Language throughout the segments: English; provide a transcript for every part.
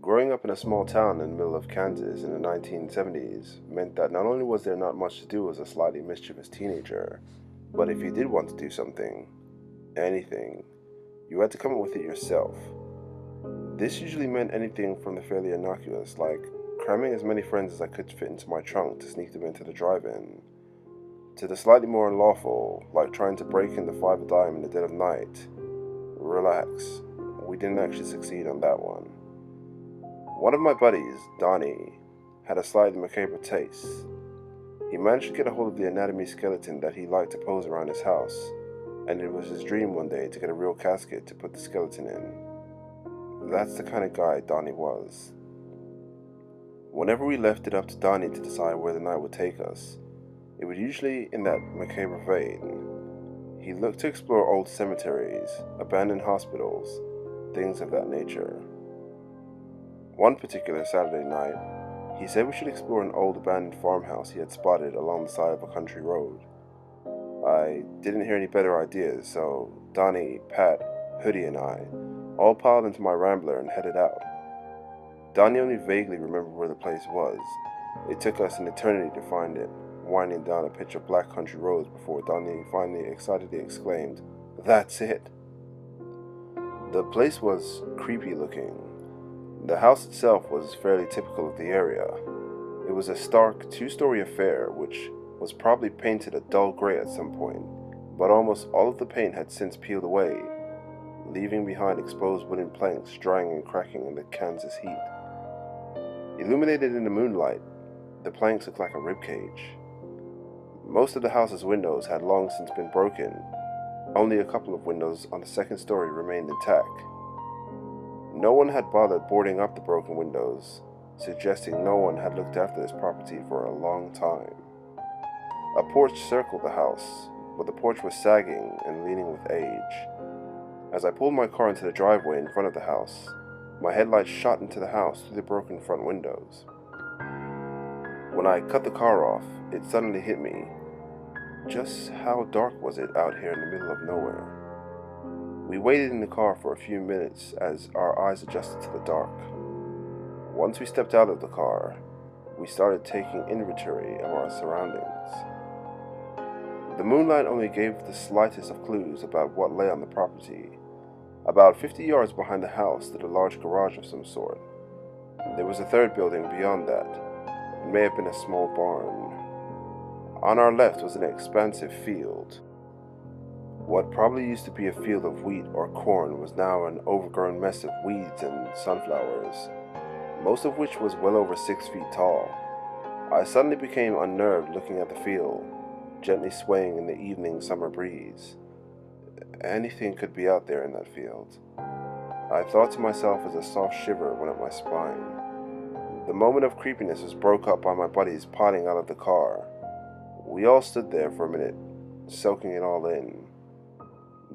Growing up in a small town in the middle of Kansas in the 1970s meant that not only was there not much to do as a slightly mischievous teenager, but if you did want to do something, anything, you had to come up with it yourself. This usually meant anything from the fairly innocuous, like cramming as many friends as I could fit into my trunk to sneak them into the drive-in, to the slightly more unlawful, like trying to break in the five a dime in the dead of night. Relax, we didn't actually succeed on that one. One of my buddies, Donnie, had a slightly macabre taste. He managed to get a hold of the anatomy skeleton that he liked to pose around his house, and it was his dream one day to get a real casket to put the skeleton in. That's the kind of guy Donnie was. Whenever we left it up to Donnie to decide where the night would take us, it was usually in that macabre vein. He looked to explore old cemeteries, abandoned hospitals, things of that nature. One particular Saturday night, he said we should explore an old abandoned farmhouse he had spotted along the side of a country road. I didn't hear any better ideas, so Donnie, Pat, Hoodie, and I all piled into my Rambler and headed out. Donnie only vaguely remembered where the place was. It took us an eternity to find it, winding down a pitch of black country roads before Donnie finally excitedly exclaimed, "That's it!" The place was creepy looking. The house itself was fairly typical of the area. It was a stark two-story affair which was probably painted a dull gray at some point, but almost all of the paint had since peeled away, leaving behind exposed wooden planks drying and cracking in the Kansas heat. Illuminated in the moonlight, the planks looked like a ribcage. Most of the house's windows had long since been broken. Only a couple of windows on the second story remained intact. No one had bothered boarding up the broken windows, suggesting no one had looked after this property for a long time. A porch circled the house, but the porch was sagging and leaning with age. As I pulled my car into the driveway in front of the house, my headlights shot into the house through the broken front windows. When I cut the car off, it suddenly hit me. Just how dark was it out here in the middle of nowhere? We waited in the car for a few minutes as our eyes adjusted to the dark. Once we stepped out of the car, we started taking inventory of our surroundings. The moonlight only gave the slightest of clues about what lay on the property. About 50 yards behind the house stood a large garage of some sort. There was a third building beyond that. It may have been a small barn. On our left was an expansive field. What probably used to be a field of wheat or corn was now an overgrown mess of weeds and sunflowers, most of which was well over 6 feet tall. I suddenly became unnerved looking at the field, gently swaying in the evening summer breeze. Anything could be out there in that field. I thought to myself as a soft shiver went up my spine. The moment of creepiness was broke up by my buddies piling out of the car. We all stood there for a minute, soaking it all in.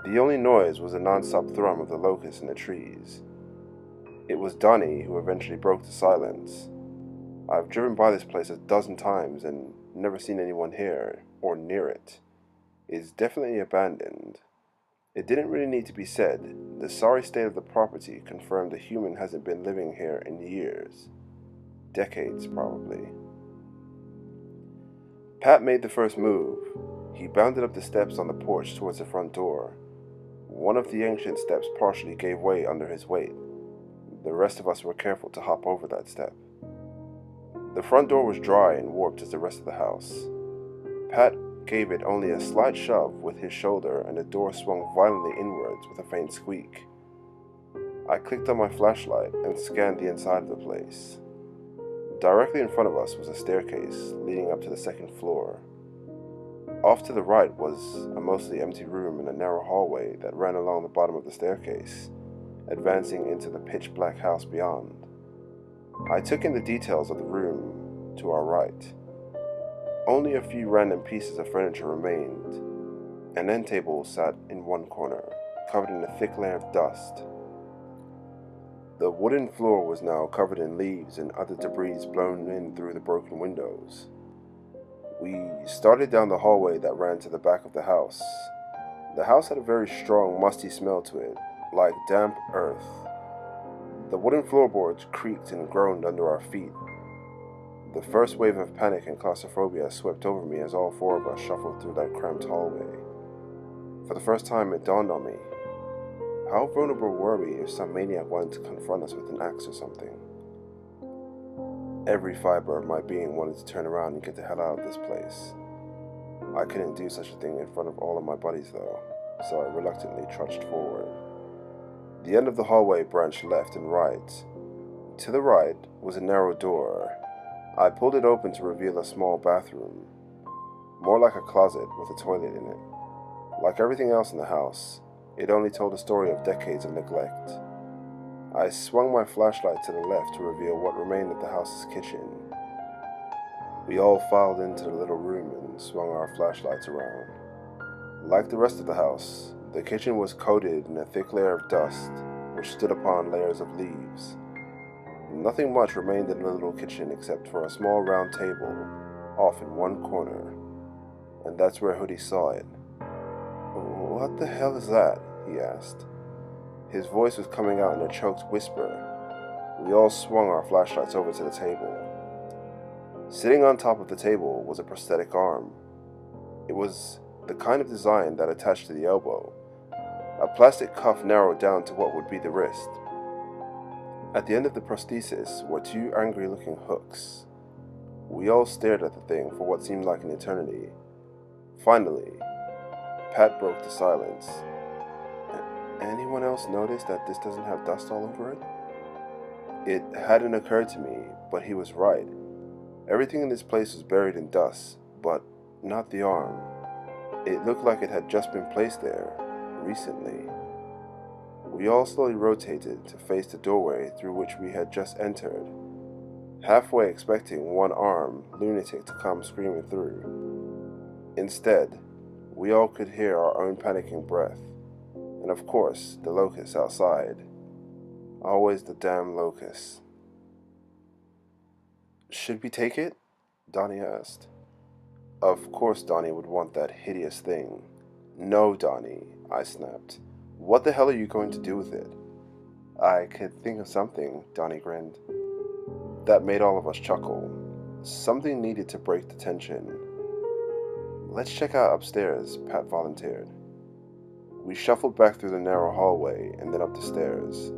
The only noise was the non-stop thrum of the locusts in the trees. It was Donnie who eventually broke the silence. I've driven by this place a dozen times and never seen anyone here or near it. It's definitely abandoned. It didn't really need to be said. The sorry state of the property confirmed the human hasn't been living here in years. Decades, probably. Pat made the first move. He bounded up the steps on the porch towards the front door. One of the ancient steps partially gave way under his weight. The rest of us were careful to hop over that step. The front door was dry and warped as the rest of the house. Pat gave it only a slight shove with his shoulder and the door swung violently inwards with a faint squeak. I clicked on my flashlight and scanned the inside of the place. Directly in front of us was a staircase leading up to the second floor. Off to the right was a mostly empty room in a narrow hallway that ran along the bottom of the staircase, advancing into the pitch-black house beyond. I took in the details of the room to our right. Only a few random pieces of furniture remained. An end table sat in one corner, covered in a thick layer of dust. The wooden floor was now covered in leaves and other debris blown in through the broken windows. We started down the hallway that ran to the back of the house. The house had a very strong, musty smell to it, like damp earth. The wooden floorboards creaked and groaned under our feet. The first wave of panic and claustrophobia swept over me as all four of us shuffled through that cramped hallway. For the first time, it dawned on me. How vulnerable were we if some maniac wanted to confront us with an axe or something? Every fiber of my being wanted to turn around and get the hell out of this place. I couldn't do such a thing in front of all of my buddies though, so I reluctantly trudged forward. The end of the hallway branched left and right. To the right was a narrow door. I pulled it open to reveal a small bathroom, more like a closet with a toilet in it. Like everything else in the house, it only told a story of decades of neglect. I swung my flashlight to the left to reveal what remained of the house's kitchen. We all filed into the little room and swung our flashlights around. Like the rest of the house, the kitchen was coated in a thick layer of dust, which stood upon layers of leaves. Nothing much remained in the little kitchen except for a small round table off in one corner, and that's where Hoodie saw it. "What the hell is that?" he asked. His voice was coming out in a choked whisper. We all swung our flashlights over to the table. Sitting on top of the table was a prosthetic arm. It was the kind of design that attached to the elbow, a plastic cuff narrowed down to what would be the wrist. At the end of the prosthesis were two angry-looking hooks. We all stared at the thing for what seemed like an eternity. Finally, Pat broke the silence. "Anyone else notice that this doesn't have dust all over it?" It hadn't occurred to me, but he was right. Everything in this place was buried in dust, but not the arm. It looked like it had just been placed there, recently. We all slowly rotated to face the doorway through which we had just entered, halfway expecting one armed lunatic to come screaming through. Instead, we all could hear our own panicking breath, and of course, the locusts outside. Always the damn locusts. "Should we take it?" Donnie asked. Of course Donnie would want that hideous thing. "No, Donnie," I snapped. "What the hell are you going to do with it?" "I could think of something," Donnie grinned. That made all of us chuckle. Something needed to break the tension. "Let's check out upstairs," Pat volunteered. We shuffled back through the narrow hallway and then up the stairs.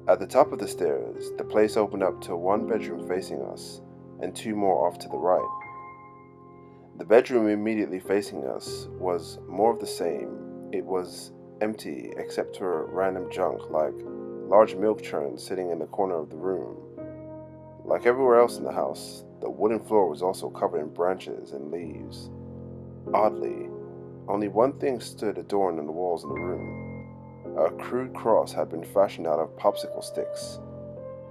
At the top of the stairs, the place opened up to one bedroom facing us and two more off to the right. The bedroom immediately facing us was more of the same. It was empty except for random junk like large milk churns sitting in the corner of the room. Like everywhere else in the house, the wooden floor was also covered in branches and leaves. Oddly, only one thing stood adorned on the walls in the room. A crude cross had been fashioned out of popsicle sticks,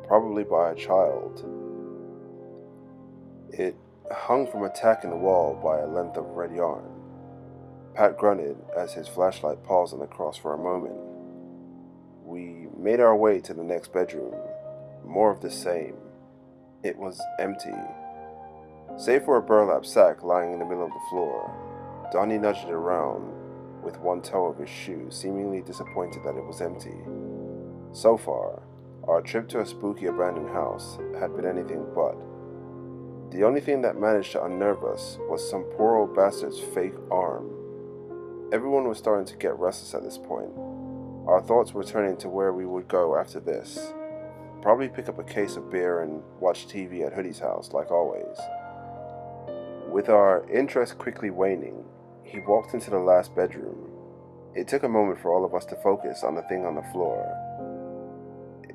probably by a child. It hung from a tack in the wall by a length of red yarn. Pat grunted as his flashlight paused on the cross for a moment. We made our way to the next bedroom. More of the same. It was empty. Save for a burlap sack lying in the middle of the floor, Donnie nudged it around with one toe of his shoe, seemingly disappointed that it was empty. So far, our trip to a spooky abandoned house had been anything but. The only thing that managed to unnerve us was some poor old bastard's fake arm. Everyone was starting to get restless at this point. Our thoughts were turning to where we would go after this. Probably pick up a case of beer and watch TV at Hoodie's house, like always. With our interest quickly waning, he walked into the last bedroom. It took a moment for all of us to focus on the thing on the floor.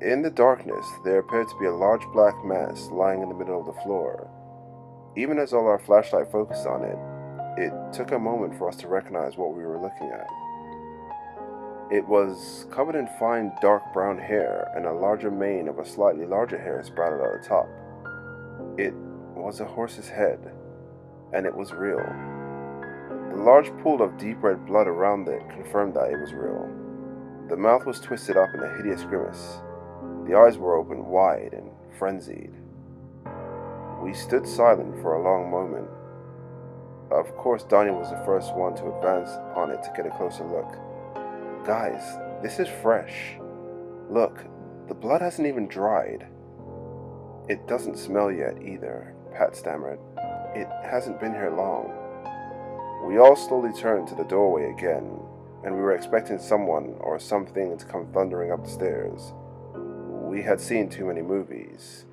In the darkness, there appeared to be a large black mass lying in the middle of the floor. Even as all our flashlight focused on it, it took a moment for us to recognize what we were looking at. It was covered in fine dark brown hair, and a larger mane of a slightly larger hair sprouted at the top. It was a horse's head, and it was real. The large pool of deep red blood around it confirmed that it was real. The mouth was twisted up in a hideous grimace. The eyes were open wide and frenzied. We stood silent for a long moment. Of course, Donnie was the first one to advance on it to get a closer look. "Guys, this is fresh. Look, The blood hasn't even dried. It doesn't smell yet either, Pat stammered. It hasn't been here long. We all slowly turned to the doorway again, and we were expecting someone or something to come thundering up the stairs. We had seen too many movies.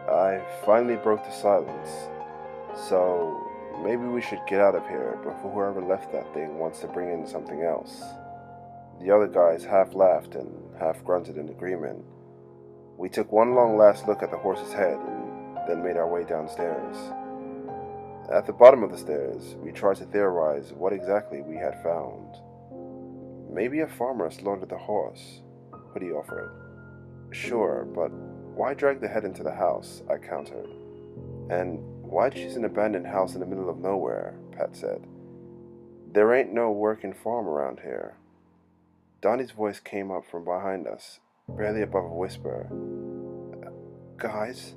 I finally broke the silence. So, maybe we should get out of here before whoever left that thing wants to bring in something else. The other guys half laughed and half grunted in agreement. We took one long last look at the horse's head and then made our way downstairs. At the bottom of the stairs, we tried to theorize what exactly we had found. Maybe a farmer slaughtered the horse, Hoodie offered. Sure, but why drag the head into the house? I countered. And why choose an abandoned house in the middle of nowhere? Pat said. There ain't no working farm around here. Donnie's voice came up from behind us, barely above a whisper. Guys?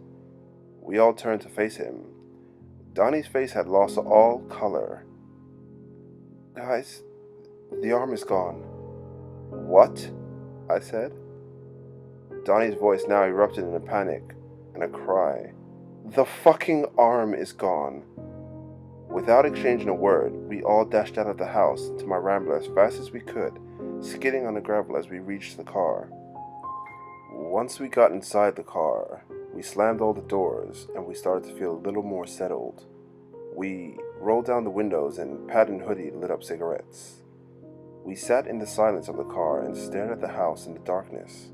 We all turned to face him. Donnie's face had lost all color. Guys, the arm is gone. What? I said. Donnie's voice now erupted in a panic and a cry. The fucking arm is gone. Without exchanging a word, we all dashed out of the house to my Rambler as fast as we could, skidding on the gravel as we reached the car. Once we got inside the car, we slammed all the doors and we started to feel a little more settled. We rolled down the windows and Pat and Hoodie lit up cigarettes. We sat in the silence of the car and stared at the house in the darkness.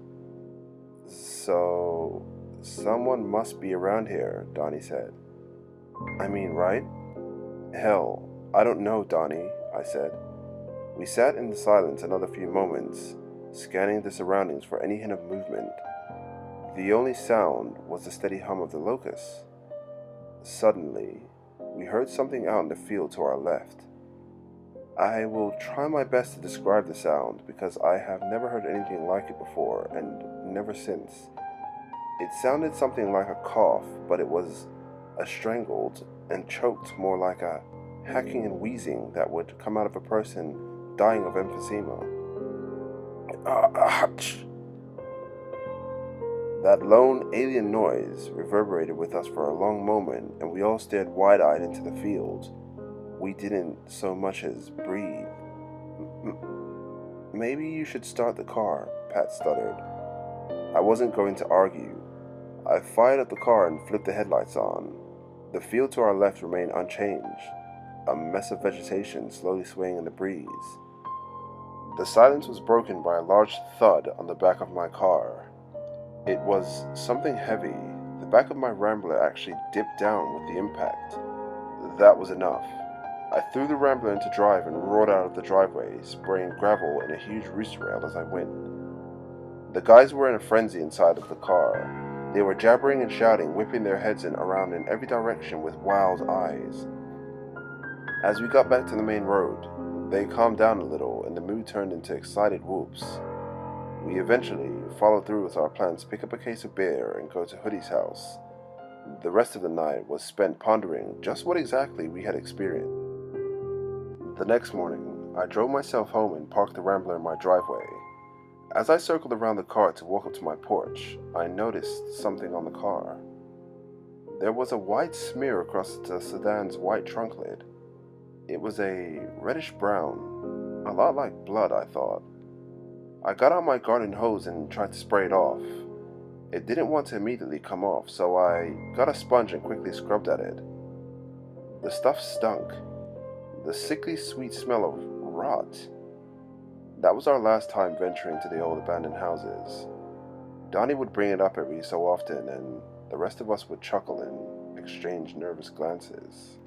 So, someone must be around here, Donnie said. I mean, right? Hell, I don't know, Donnie, I said. We sat in the silence another few moments, scanning the surroundings for any hint of movement. The only sound was the steady hum of the locusts. Suddenly, we heard something out in the field to our left. I will try my best to describe the sound because I have never heard anything like it before and never since. It sounded something like a cough, but it was a strangled and choked, more like a hacking and wheezing that would come out of a person dying of emphysema. That lone alien noise reverberated with us for a long moment, and we all stared wide-eyed into the field. We didn't so much as breathe. Maybe you should start the car, Pat stuttered. I wasn't going to argue. I fired up the car and flipped the headlights on. The field to our left remained unchanged, a mess of vegetation slowly swaying in the breeze. The silence was broken by a large thud on the back of my car. It was something heavy. The back of my Rambler actually dipped down with the impact. That was enough. I threw the Rambler into drive and roared out of the driveway, spraying gravel in a huge rooster rail as I went. The guys were in a frenzy inside of the car. They were jabbering and shouting, whipping their heads around in every direction with wild eyes. As we got back to the main road, they calmed down a little and the mood turned into excited whoops. We eventually followed through with our plans to pick up a case of beer and go to Hoodie's house. The rest of the night was spent pondering just what exactly we had experienced. The next morning, I drove myself home and parked the Rambler in my driveway. As I circled around the car to walk up to my porch, I noticed something on the car. There was a white smear across the sedan's white trunk lid. It was a reddish brown, a lot like blood, I thought. I got out my garden hose and tried to spray it off. It didn't want to immediately come off, so I got a sponge and quickly scrubbed at it. The stuff stunk. The sickly sweet smell of rot. That was our last time venturing to the old abandoned houses. Donnie would bring it up every so often, and the rest of us would chuckle and exchange nervous glances.